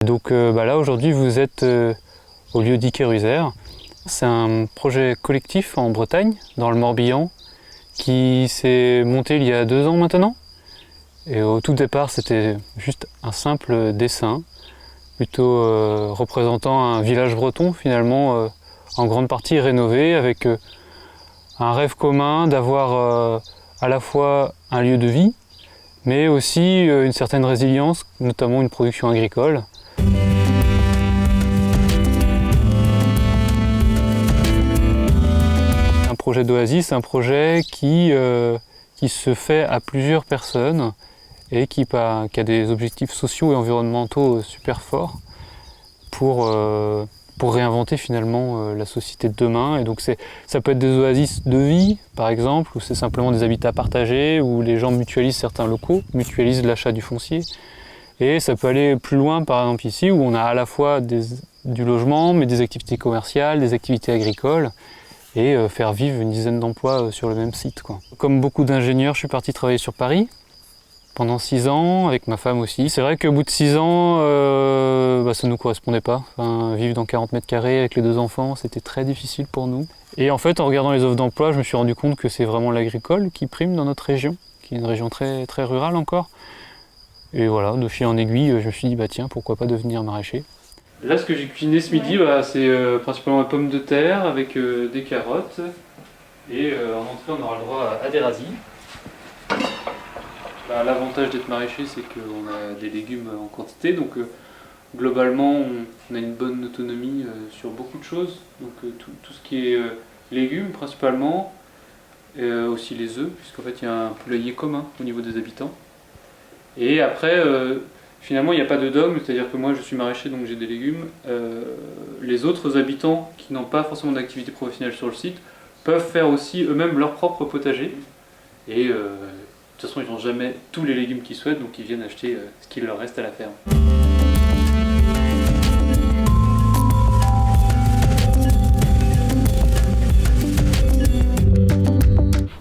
Donc là aujourd'hui vous êtes au lieu-dit Quéruzer. C'est un projet collectif en Bretagne, dans le Morbihan, qui s'est monté il y a 2 ans maintenant. Et au tout départ c'était juste un simple dessin, plutôt représentant un village breton finalement, en grande partie rénové, avec un rêve commun d'avoir à la fois un lieu de vie, mais aussi une certaine résilience, notamment une production agricole. Un projet d'Oasis, un projet qui se fait à plusieurs personnes et qui a des objectifs sociaux et environnementaux super forts pour réinventer finalement la société de demain. Et donc ça peut être des oasis de vie par exemple, où c'est simplement des habitats partagés, où les gens mutualisent certains locaux, mutualisent l'achat du foncier. Et ça peut aller plus loin par exemple ici, où on a à la fois du logement, mais des activités commerciales, des activités agricoles, et faire vivre une dizaine d'emplois sur le même site, quoi. Comme beaucoup d'ingénieurs, je suis parti travailler sur Paris pendant 6 ans, avec ma femme aussi. C'est vrai qu'au bout de 6 ans, ça ne nous correspondait pas. Enfin, vivre dans 40 mètres carrés avec les 2 enfants, c'était très difficile pour nous. Et en fait, en regardant les offres d'emploi, je me suis rendu compte que c'est vraiment l'agricole qui prime dans notre région, qui est une région très, très rurale encore. Et voilà, de fil en aiguille, je me suis dit, tiens, pourquoi pas devenir maraîcher. Là, ce que j'ai cuisiné ce midi, c'est principalement des pommes de terre avec des carottes. Et en entrée, on aura le droit à des radis. L'avantage d'être maraîcher, c'est qu'on a des légumes en quantité, donc globalement on a une bonne autonomie sur beaucoup de choses, donc tout ce qui est légumes principalement, aussi les œufs, puisqu'en fait il y a un poulailler commun au niveau des habitants. Et après, finalement il n'y a pas de dogme, c'est-à-dire que moi je suis maraîcher donc j'ai des légumes, les autres habitants qui n'ont pas forcément d'activité professionnelle sur le site peuvent faire aussi eux-mêmes leur propre potager, et de toute façon, ils n'ont jamais tous les légumes qu'ils souhaitent, donc ils viennent acheter ce qu'il leur reste à la ferme.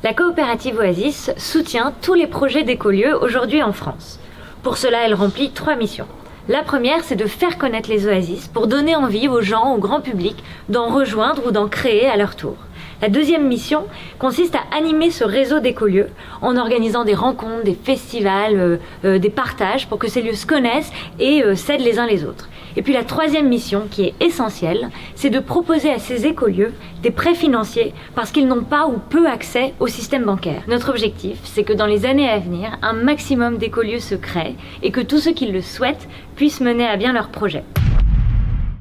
La coopérative Oasis soutient tous les projets d'écolieux aujourd'hui en France. Pour cela, elle remplit 3 missions. La première, c'est de faire connaître les oasis pour donner envie aux gens, au grand public, d'en rejoindre ou d'en créer à leur tour. La deuxième mission consiste à animer ce réseau d'écolieux en organisant des rencontres, des festivals, des partages pour que ces lieux se connaissent et s'aident les uns les autres. Et puis la troisième mission, qui est essentielle, c'est de proposer à ces écolieux des prêts financiers parce qu'ils n'ont pas ou peu accès au système bancaire. Notre objectif, c'est que dans les années à venir, un maximum d'écolieux se créent et que tous ceux qui le souhaitent puissent mener à bien leur projet.